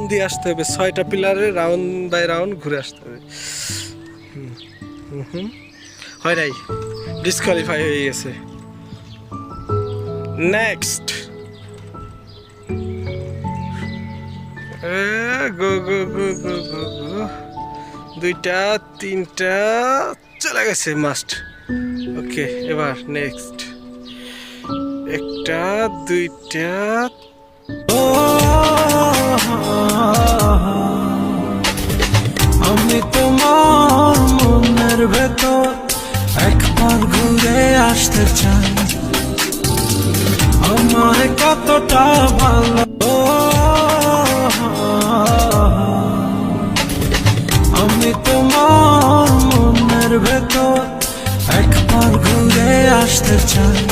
দিয়ে আসতে হবে, 6টা পিলারে রাউন্ড বাই রাউন্ড ঘুরে আসতে হবে। হয় নাই, ডিসকোয়ালিফাই হয়ে গেছে। নেক্সট, গো গো গো গো গো গো, 2টা 3টা চলে গেছে মাস্ট। ওকে, এবার নেক্সট, 1টা 2টা। আমি তোমার মনের ভেতর একবার ঘুরে আসতে চাই, আমায় কতটা ভালো। আমি তোমার মনের ভেতর একবার ঘুরে আসতে চাই।